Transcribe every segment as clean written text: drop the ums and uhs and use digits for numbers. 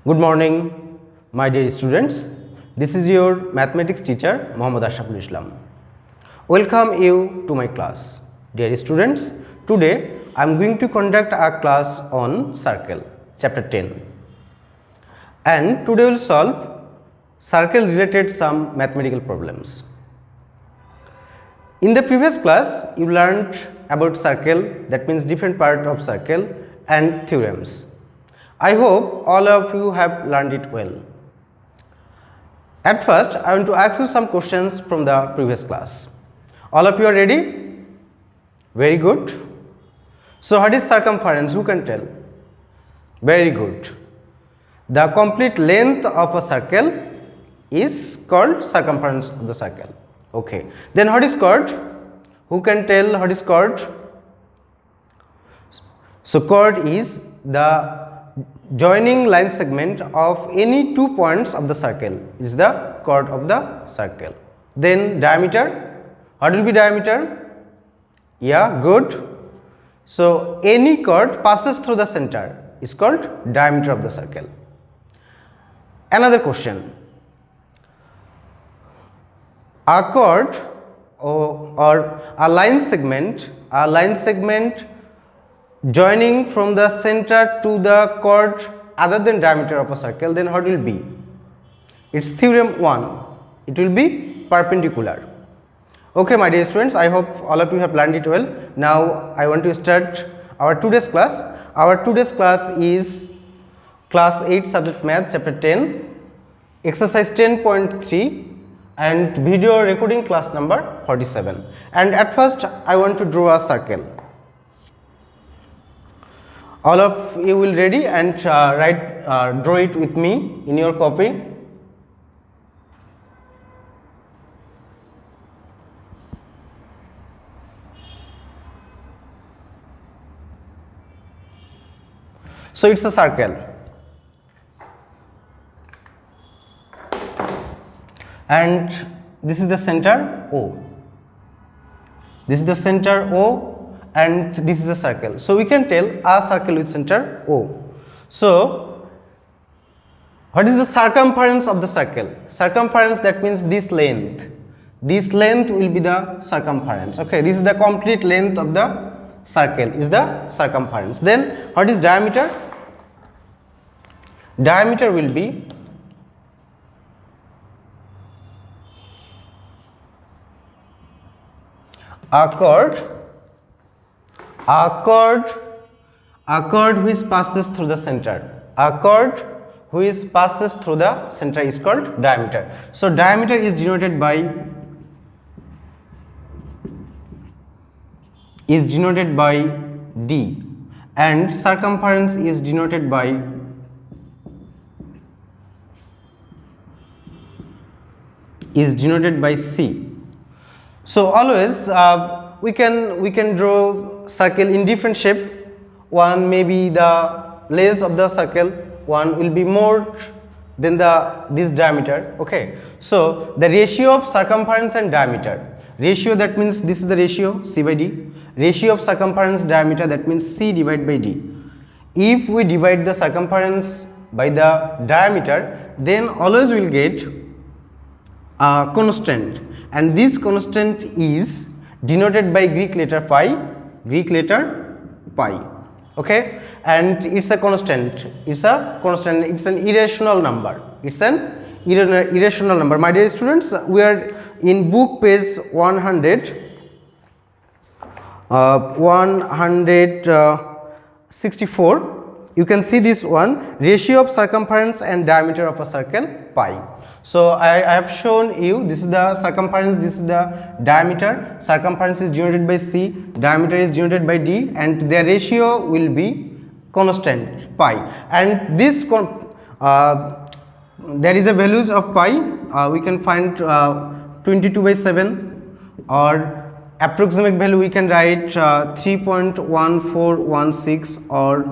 Good morning, my dear students. This is your mathematics teacher, Mohammad Ashraful Islam. Welcome you to my class. Dear students, today I am going to conduct a class on circle, chapter 10. And today we will solve circle related some mathematical problems. In the previous class, you learned about circle, that means different part of circle and theorems. I hope all of you have learned it well. At first, I want to ask you some questions from the previous class. All of you are ready? Very good. So, what is circumference? Who can tell? Very good. The complete length of a circle is called circumference of the circle. Okay. Then what is chord? Who can tell what is chord? So, chord is the joining line segment of any 2 points of the circle is the chord of the circle. Then diameter, what will be diameter? Yeah, good. So, any chord passes through the center is called diameter of the circle. Another question, a chord or a line segment joining from the center to the chord other than diameter of a circle, then what will be? It's theorem 1. It will be perpendicular. Okay, my dear students, I hope all of you have learned it well. Now I want to start our today's class. Our today's class is class 8 subject math chapter 10, exercise 10.3 and video recording class number 47. And at first I want to draw a circle. All of you will ready and draw it with me in your copy. So, it is a circle and this is the center O. This is the center O and this is a circle. So, we can tell a circle with center O. So, what is the circumference of the circle? Circumference, that means this length. This length will be the circumference. Okay, this is the complete length of the circle is the circumference. Then what is diameter? Diameter will be a chord which passes through the center. A chord which passes through the center is called diameter. So, diameter is denoted by D and circumference is denoted by C. So, always we can draw circle in different shape. One may be the length of the circle, one will be more than this diameter. Okay. So, the ratio of circumference and diameter, ratio, that means this is the ratio C by D, ratio of circumference diameter, that means C divided by D. If we divide the circumference by the diameter, then always we will get a constant, and this constant is denoted by Greek letter pi, okay, and it's a constant, it's an irrational number, my dear students. We are in book page 164. You can see this one, ratio of circumference and diameter of a circle, pi. So, I have shown you, this is the circumference, this is the diameter. Circumference is denoted by C, diameter is denoted by D, and their ratio will be constant, pi. And this there is a values of pi, we can find 22/7, or approximate value we can write 3.1416 or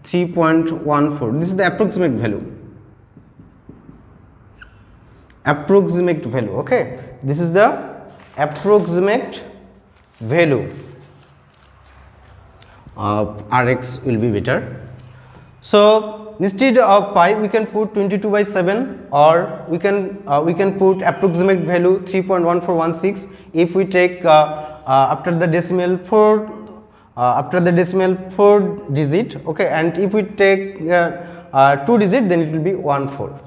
3.14. This is the approximate value. Okay, this is the approximate value. Rx will be better. So instead of pi we can put 22/7, or we can put approximate value 3.1416 if we take after the decimal 4 digit, okay, and if we take 2 digit, then it will be 14.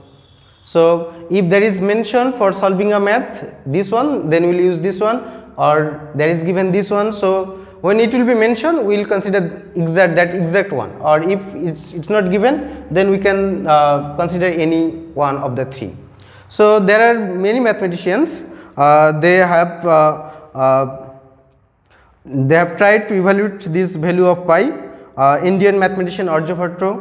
So if there is mention for solving a math this one, then we will use this one, or there is given this one, so when it will be mentioned we will consider that exact one, or if it's not given, then we can consider any one of the three. So there are many mathematicians, they have tried to evaluate this value of pi. Indian mathematician Aryabhatta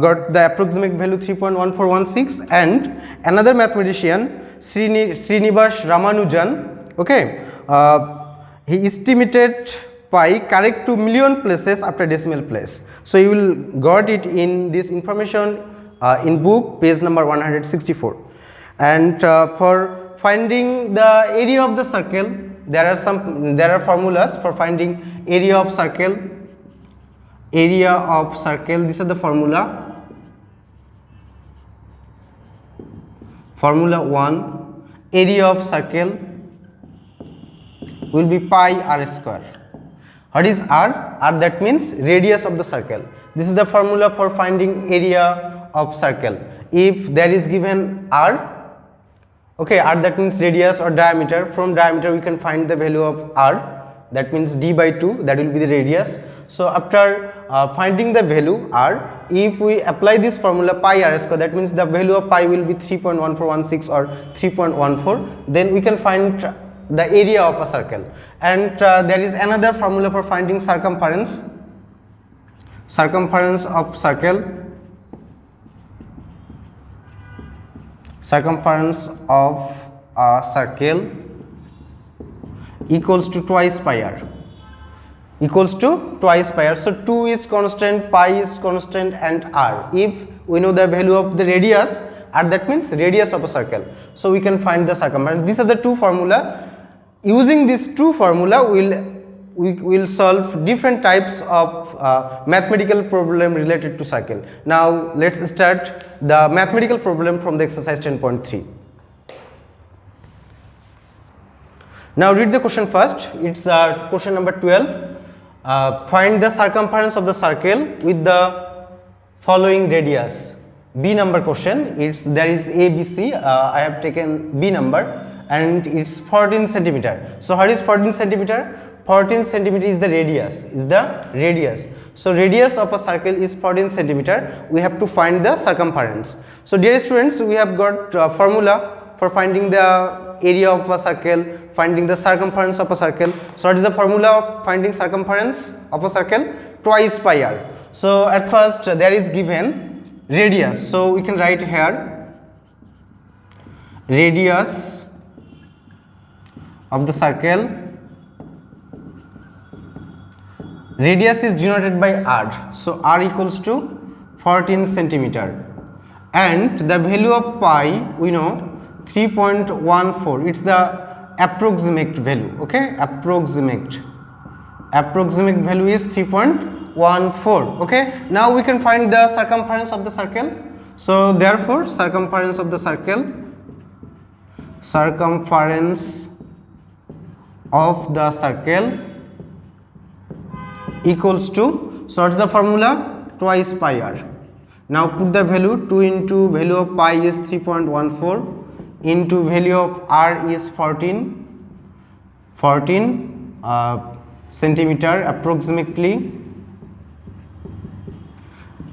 got the approximate value 3.1416, and another mathematician Srinivas Ramanujan, okay, he estimated pi correct to million places after decimal place. So you will got it in this information in book page number 164. And for finding the area of the circle, there are formulas for finding area of circle. This is the formula. Formula 1, area of circle will be pi r square. What is r? R, that means radius of the circle. This is the formula for finding area of circle. If there is given r, okay, r that means radius or diameter. From diameter we can find the value of r, that means d/2, that will be the radius. So after finding the value r, if we apply this formula pi r square, that means the value of pi will be 3.1416 or 3.14, then we can find the area of a circle. And there is another formula for finding circumference of circle. Circumference of a circle equals to twice pi r. So 2 is constant, pi is constant, and r. If we know the value of the radius, r that means radius of a circle, so we can find the circumference. These are the two formula. Using these two formula, we will solve different types of mathematical problem related to circle. Now let's start the mathematical problem from the exercise 10.3. Now read the question first. It's question number 12. Find the circumference of the circle with the following radius. B number question. There is A, B, C. I have taken B number, and it's 14 centimeter. So what is 14 centimeter? 14 centimeter is the radius. So radius of a circle is 14 centimeter. We have to find the circumference. So dear students, we have got formula for finding the area of a circle, finding the circumference of a circle. So what is the formula of finding circumference of a circle? Twice pi r. So at first there is given radius. So we can write here radius of the circle. Radius is denoted by r. So r equals to 14 centimeter, and the value of pi we know 3.14. It's the approximate value, okay, approximate value is 3.14. okay. Now we can find the circumference of the circle. So therefore circumference of the circle equals to, so what's the formula? Twice pi r. Now put the value. 2 into value of pi is 3.14 into value of r is 14 centimeter approximately.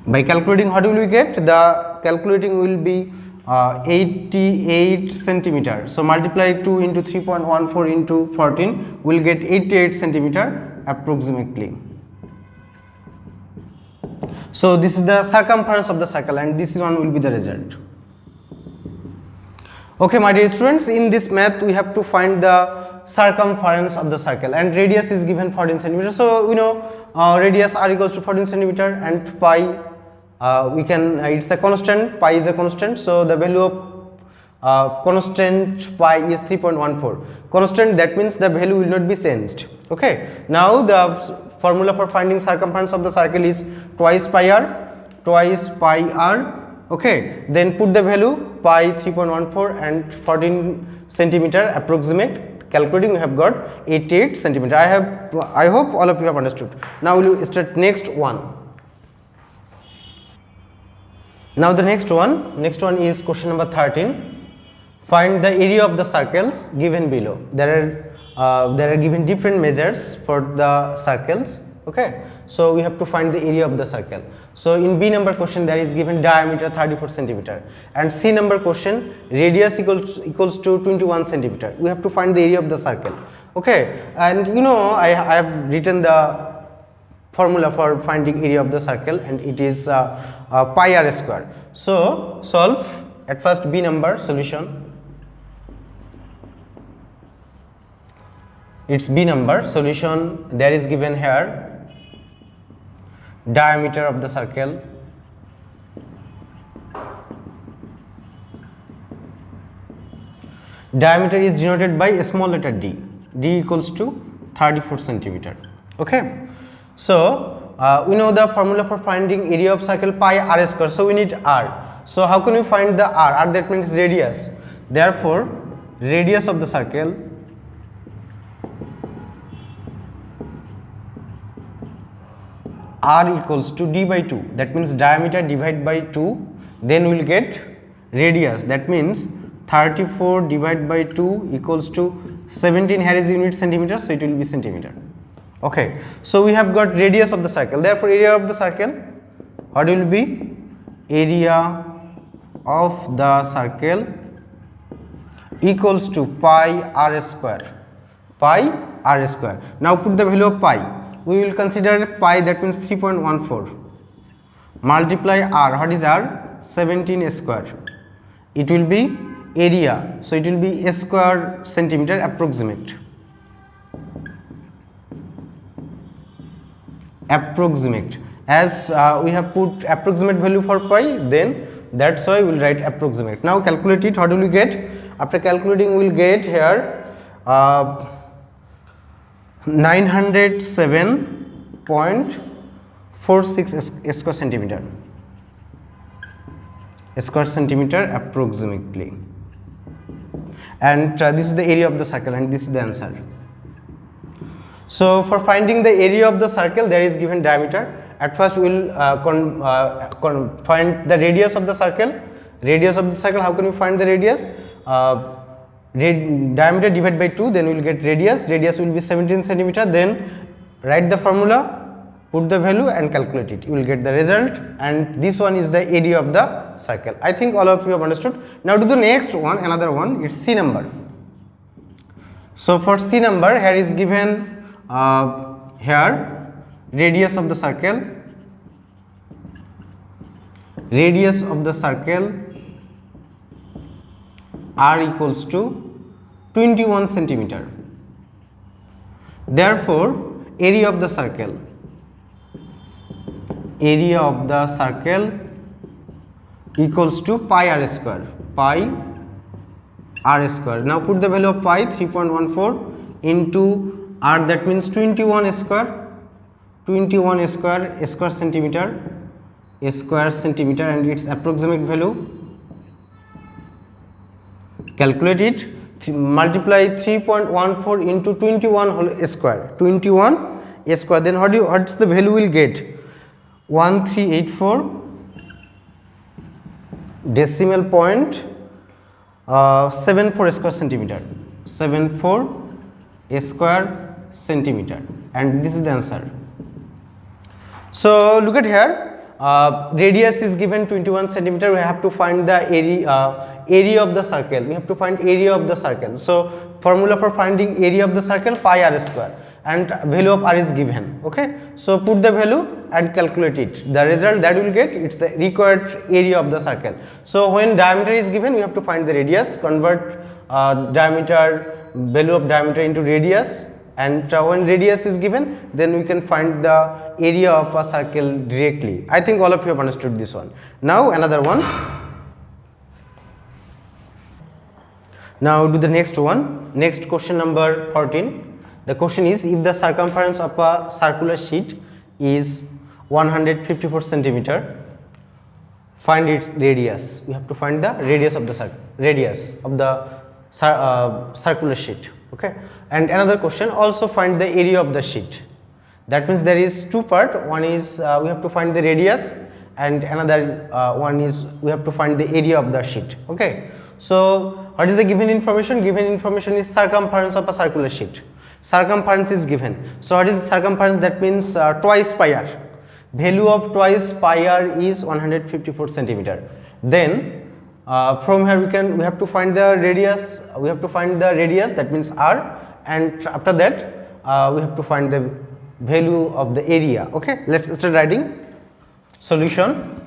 By calculating, what will we get? The calculating will be 88 centimeter. So multiply 2 into 3.14 into 14, will get 88 centimeter approximately. So this is the circumference of the circle, and this one will be the result. Okay, my dear students, in this math we have to find the circumference of the circle, and radius is given 14 centimeter. So we know radius r equals to 14 centimeter, and pi it's a constant. Pi is a constant, so the value of constant pi is 3.14. Constant, that means the value will not be changed. Okay. Now the formula for finding circumference of the circle is twice pi r. twice pi r. Okay, then put the value pi 3.14 and 14 centimeter approximate. Calculating, we have got 88 centimeter. I hope all of you have understood. Now we will start next one. Now the next one is question number 13. Find the area of the circles given below. There are given different measures for the circles. Okay, so we have to find the area of the circle. So in B number question there is given diameter 34 centimeter, and C number question radius equals to 21 centimeter. We have to find the area of the circle. Okay, and you know I have written the formula for finding area of the circle, and it is pi r square. So solve at first B number solution. It's B number solution. There is given here diameter of the circle, diameter is denoted by a small letter d, d equals to 34 centimeter. Okay, so we know the formula for finding area of circle pi r square, so we need r. So how can we find the r? R, that means radius. Therefore radius of the circle r equals to d by 2, that means diameter divided by 2, then we will get radius, that means 34 divided by 2 equals to 17. Here is unit centimeter, so it will be centimeter. Okay, so we have got radius of the circle. Therefore area of the circle, what will be? Area of the circle equals to pi r square, pi r square. Now put the value of pi. We will consider pi, that means 3.14, multiply r. What is r? 17 square. It will be area, so it will be a square centimeter approximate. Approximate, as we have put approximate value for pi, then that's why we will write approximate. Now calculate it. How do we get? After calculating, we will get here 907.46 square centimeter approximately, and this is the area of the circle, and this is the answer. So for finding the area of the circle, there is given diameter. At first we will find the radius of the circle. Radius of the circle, how can we find the radius? Diameter divided by 2, then we will get radius. Radius will be 17 centimeter. Then write the formula, put the value and calculate it. You will get the result, and this one is the area of the circle. I think all of you have understood. Now to the next one, another one, it's C number. So for C number, here is given here radius of the circle, radius of the circle r equals to 21 centimeter. Therefore area of the circle, area of the circle equals to pi r square, pi r square. Now put the value of pi, 3.14 into r, that means 21 square, 21 square centimeter, and its approximate value. Calculate it. Multiply 3.14 into 21 whole square, 21 square. Then what's the value we'll get? 1384 decimal point 74 square centimeter, 74 square centimeter, and this is the answer. So look at here. Radius is given 21 centimeter. We have to find the area of the circle. We have to find area of the circle. So formula for finding area of the circle, pi r square, and value of r is given. Okay, so put the value and calculate it. The result that we will get, it's the required area of the circle. So when diameter is given, we have to find the radius, convert diameter, value of diameter into radius, and when radius is given, then we can find the area of a circle directly. I think all of you have understood this one. Now another one. Now do the next one. Next question number 14. The question is, if the circumference of a circular sheet is 154 centimeter find its radius. We have to find the radius of the circular sheet. Okay, and another question, also find the area of the sheet. That means there is two part. One is we have to find the radius, and another one is we have to find the area of the sheet. Okay, so what is the given information? Given information is circumference of a circular sheet. Circumference is given. So what is the circumference? That means twice pi r. Value of twice pi r is 154 centimeter. Then from here we have to find the radius. We have to find the radius, that means r, and after that we have to find the value of the area. Okay, let's start writing. Solution.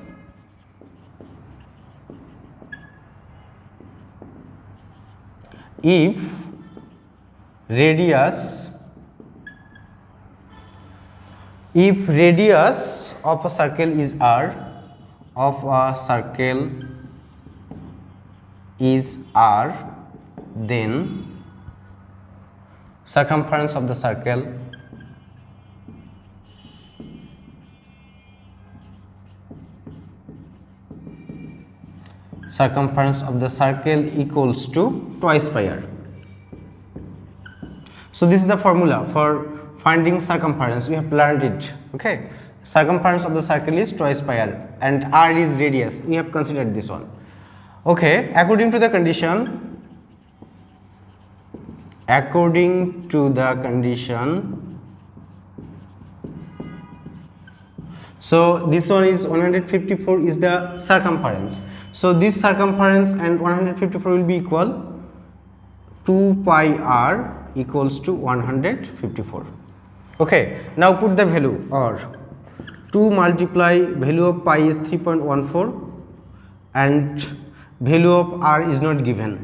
If radius of a circle is r, then circumference of the circle equals to twice pi r. So this is the formula for finding circumference. We have learned it. Okay, circumference of the circle is twice pi r and r is radius. We have considered this one. Okay, according to the condition, so this one is 154 is the circumference. So this circumference and 154 will be equal. 2 pi r equals to 154. Okay, now put the value, or 2 multiply value of pi is 3.14 and value of r is not given.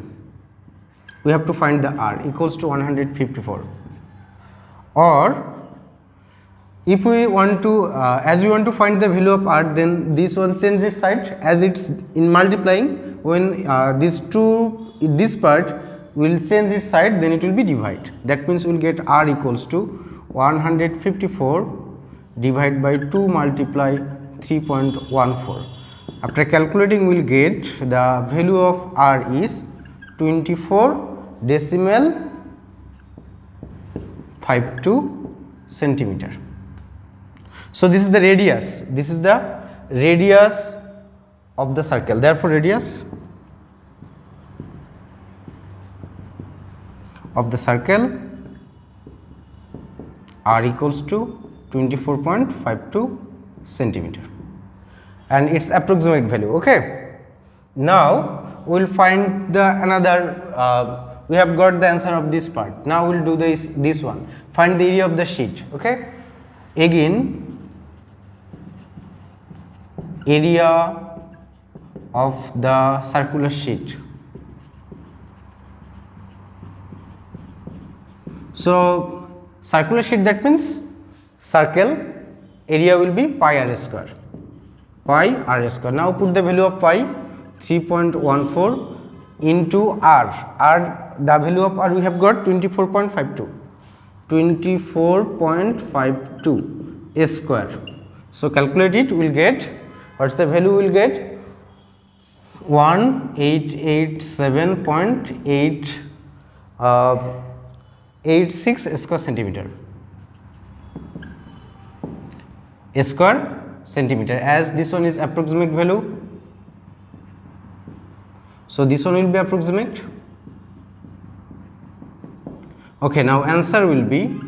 We have to find the r equals to 154. Or if we want to as we want to find the value of r, then this one change its side, as it's in multiplying. When this part will change its side, then it will be divide. That means we will get r equals to 154 divided by 2 multiply 3.14. After calculating, we will get the value of r is 24.52 centimeter. So this is the radius. This is the radius of the circle. Therefore, radius of the circle r equals to 24.52 centimeter, and its approximate value. Okay, now we will find the another. We have got the answer of this part. Now we will do this one. Find the area of the sheet. Okay, again, area of the circular sheet. So circular sheet, that means circle area will be pi r square. Now put the value of pi, 3.14 into r. The value of r we have got 24.52 square. So calculate it, we will get, what's the value we will get? 1887.86 square centimeter, as this one is approximate value. So this one will be approximate. Okay, now answer will be,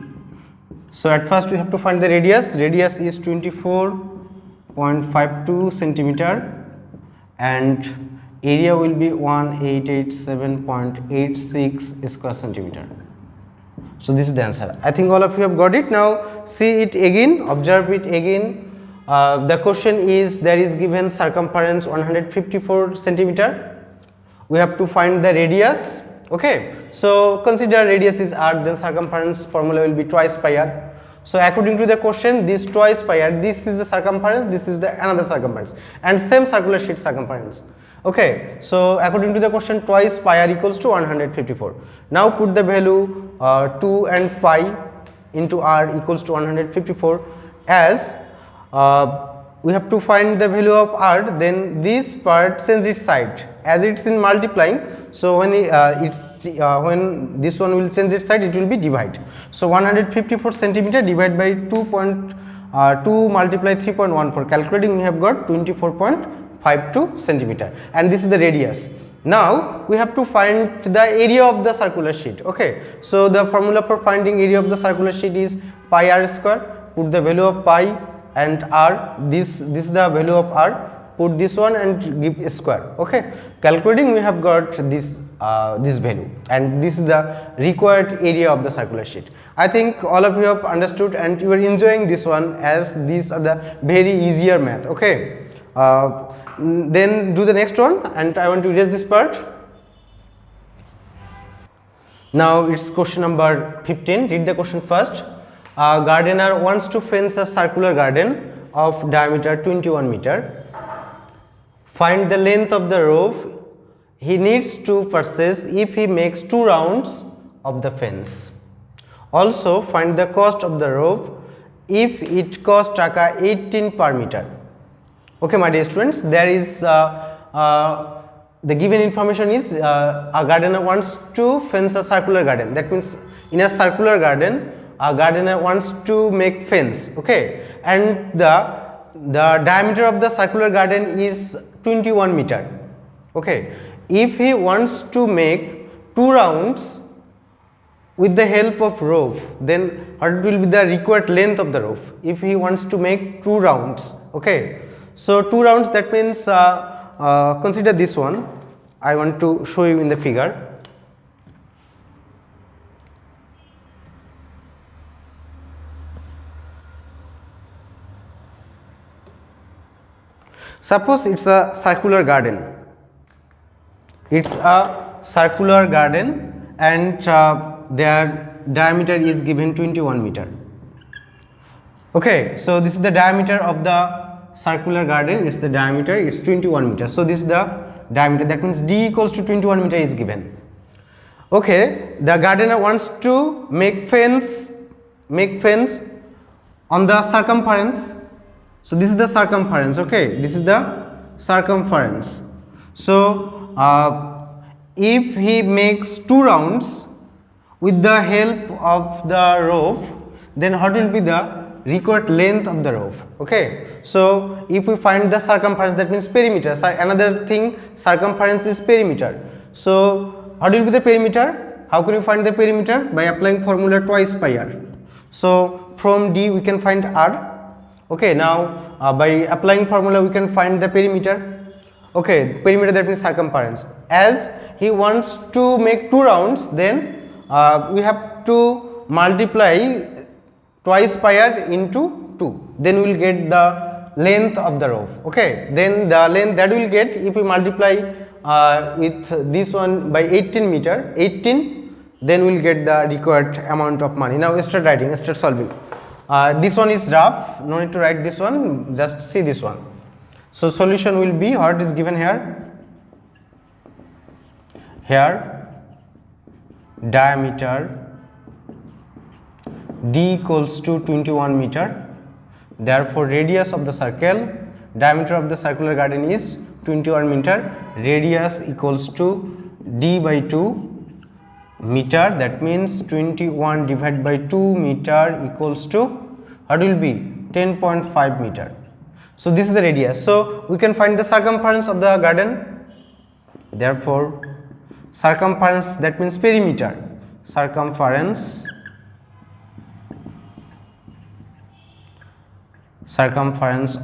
so at first we have to find the radius. Radius is 24.52 centimeter and area will be 1887.86 square centimeter. So this is the answer. I think all of you have got it. Now see it again, observe it again. The question is, there is given circumference 154 centimeter. We have to find the radius. Okay, so consider radius is r, then circumference formula will be twice pi r. So according to the question, this twice pi r, this is the circumference, this is the another circumference, and same circular sheet circumference. Okay, so according to the question, twice pi r equals to 154. Now put the value 2 and pi into r equals to 154, as we have to find the value of r, then this part change its side as it's in multiplying. So when when this one will change its side, it will be divide. So 154 centimeter divided by 2 multiply 3.14, calculating we have got 24.52 centimeter, and this is the radius. Now we have to find the area of the circular sheet. Okay, so the formula for finding area of the circular sheet is pi r square. Put the value of pi and r, this is the value of r, put this one and give a square. Okay, calculating we have got this this value, and this is the required area of the circular sheet. I think all of you have understood and you are enjoying this one, as these are the very easier math. Okay, then do the next one, and I want to erase this part. Now it's question number 15. Read the question first. A gardener wants to fence a circular garden of diameter 21 meter. Find the length of the rope he needs to purchase if he makes 2 rounds of the fence. Also find the cost of the rope if it costs taka 18 per meter. Okay, my dear students, there is the given information is a gardener wants to fence a circular garden. That means in a circular garden, a gardener wants to make fence. Okay, and the diameter of the circular garden is 21 meter. Okay, if he wants to make 2 rounds with the help of rope, then what will be the required length of the rope if he wants to make 2 rounds. Okay, so 2 rounds, that means consider this one. I want to show you in the figure. Suppose it's a circular garden. It's a circular garden, and their diameter is given 21 meter. Okay, so this is the diameter of the circular garden. It's the diameter, it's 21 meter. So this is the diameter, that means d equals to 21 meter is given. Okay, the gardener wants to make fence on the circumference. So this is the circumference. Okay, this is the circumference. So if he makes 2 rounds with the help of the rope, then what will be the required length of the rope? Okay, so if we find the circumference, that means perimeter. Another thing, circumference is perimeter. So what will be the perimeter? How can we find the perimeter? By applying formula twice pi r. So from d we can find r. Okay, now by applying formula we can find the perimeter. Okay, perimeter, that means circumference. As he wants to make 2 rounds, then we have to multiply twice pi r into 2, then we will get the length of the rope. Okay, then the length that we will get if we multiply with this one by 18 meter, 18, then we will get the required amount of money. Now start writing, start solving. This one is rough, no need to write this one, just see this one. So solution will be, what is given here? Here diameter d equals to 21 meter, therefore radius of the circle, diameter of the circular garden is 21 meter, radius equals to d by 2 meter, that means 21 divided by 2 meter equals to, what will be, 10.5 meter. So this is the radius. So we can find the circumference of the garden, therefore circumference, that means perimeter, circumference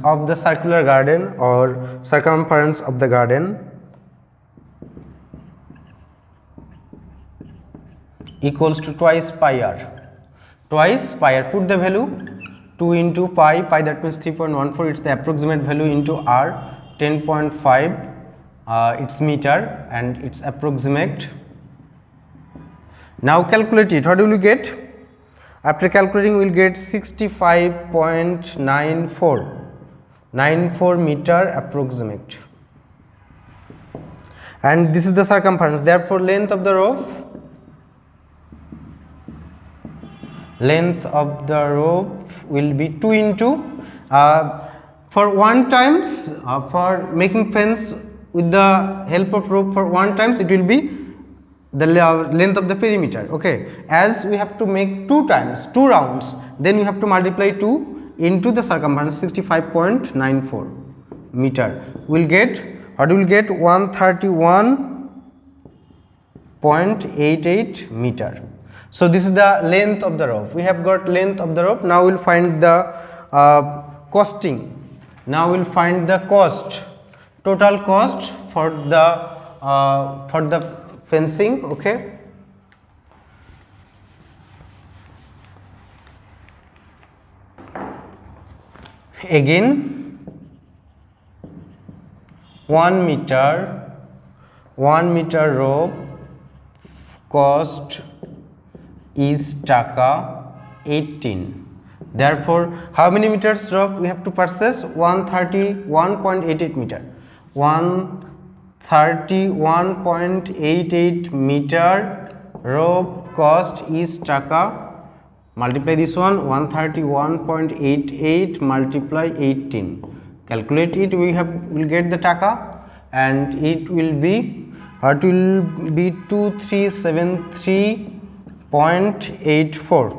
of the circular garden or circumference of the garden equals to twice pi r. Twice pi r, put the value 2 into pi, that means 3.14, it's the approximate value, into r, 10.5, it's meter and it's approximate. Now calculate it, what will you get? After calculating we will get 65.94 meter approximate, and this is the circumference, therefore length of the rope, will be 2 into for 1 times for making fence with the help of rope for 1 times, it will be the length of the perimeter. Okay, as we have to make 2 times 2 rounds, then we have to multiply 2 into the circumference 65.94 meter. We'll get what? We will get 131.88 meter. So this is the length of the rope. We have got length of the rope. Now we'll find the costing. Now we'll find the cost, total cost for the fencing. Okay, again 1 meter rope cost is taka 18. Therefore, how many meters rope we have to purchase? 131.88 meter. 131.88 meter rope cost is taka. Multiply this one, 131.88 multiply 18. Calculate it. Will get the taka, and it will be, what will be, 2373.84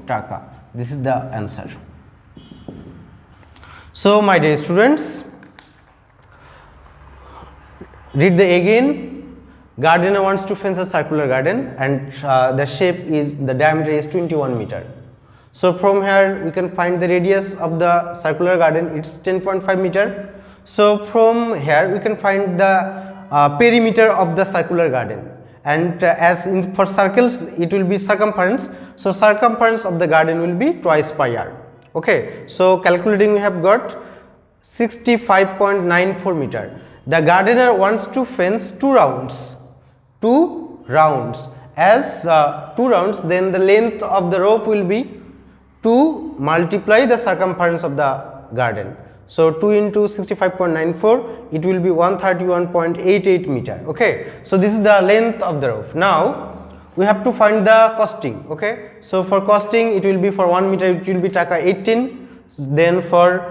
taka. This is the answer. So my dear students, read the again. Gardener wants to fence a circular garden, and the diameter is 21 meter. So from here we can find the radius of the circular garden. It's 10.5 meter. So from here we can find the perimeter of the circular garden, and for circles it will be circumference. So circumference of the garden will be twice pi r. Okay, so calculating, we have got 65.94 meter. The gardener wants to fence 2 rounds. 2 rounds. As 2 rounds, then the length of the rope will be 2 multiply the circumference of the garden. So 2 into 65.94, it will be 131.88 meter. Okay, so this is the length of the rope. Now we have to find the costing. Okay, so for costing, it will be for 1 meter, it will be taka 18. Then for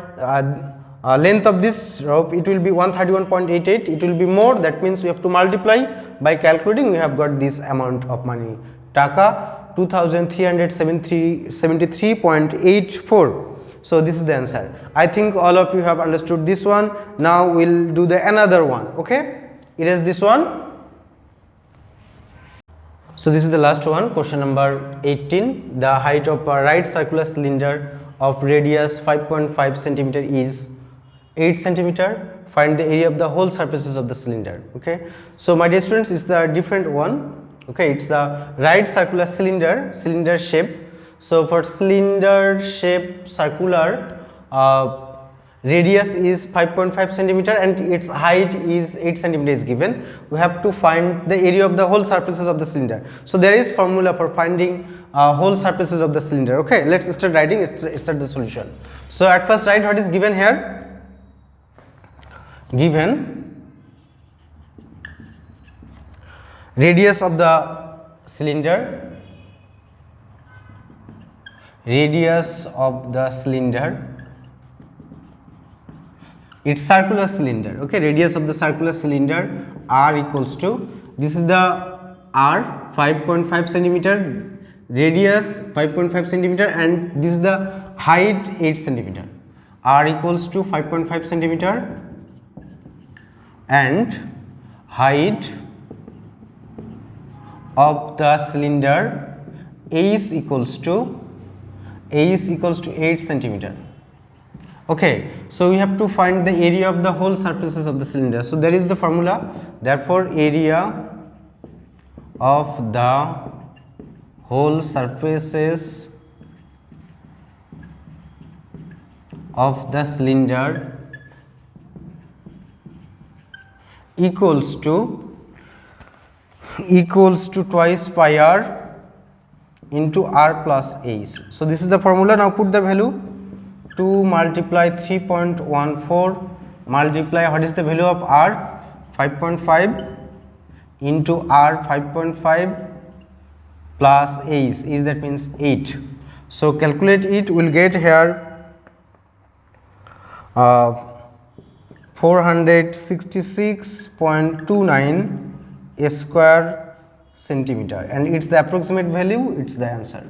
length of this rope, it will be 131.88. It will be more, that means we have to multiply. By calculating, we have got this amount of money, taka 2373.84. So this is the answer. I think all of you have understood this one. Now we'll do the another one. Okay, erase this one. So this is the last one, question number 18. The height of a right circular cylinder of radius 5.5 centimeter is 8 centimeter. Find the area of the whole surfaces of the cylinder. Okay, so my dear students, it's the different one. Okay, it's the right circular cylinder shape. So for cylinder shape circular, radius is 5.5 centimeter and its height is 8 centimeter is given. We have to find the area of the whole surfaces of the cylinder. So there is formula for finding whole surfaces of the cylinder. Okay, let's start writing. Let's start the solution. So at first write what is given here. Given radius of the cylinder, it's circular cylinder. Okay, radius of the circular cylinder r equals to, this is the r 5.5 centimeter, radius 5.5 centimeter, and this is the height 8 centimeter. R equals to 5.5 centimeter and height of the cylinder is equals to 8 centimeter. Okay, so we have to find the area of the whole surfaces of the cylinder. So there is the formula. Therefore, area of the whole surfaces of the cylinder equals to twice pi r into r plus h. So this is the formula. Now put the value. 2 multiply 3.14 multiply, what is the value of r? 5.5 into r 5.5 plus h is, that means 8. So calculate it, we'll get here 466.29 square centimeter, and it's the approximate value, it's the answer.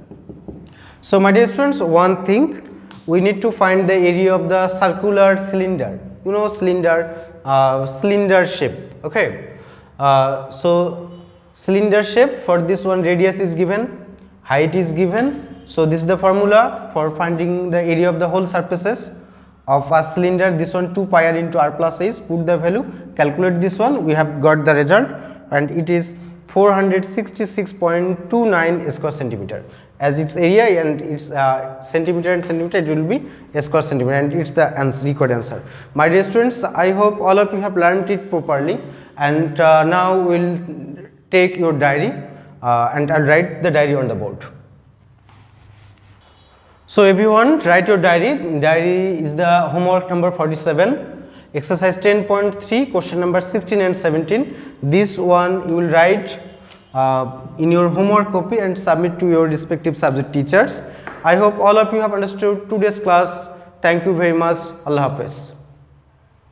So my dear students, one thing, we need to find the area of the circular cylinder, you know, cylinder shape. Okay, so cylinder shape, for this one radius is given, height is given. So this is the formula for finding the area of the whole surfaces of a cylinder. This one 2 pi r into r plus h, put the value, calculate this one, we have got the result, and it is 466.29 square centimeter. As its area and its centimeter and centimeter, it will be a square centimeter, and it's the required answer. My dear students, I hope all of you have learned it properly, and now we'll take your diary and I'll write the diary on the board. So everyone, write your diary. Diary is the homework number 47, exercise 10.3, question number 16 and 17. This one you will write in your homework copy and submit to your respective subject teachers. I hope all of you have understood today's class. Thank you very much. Allah Hafiz.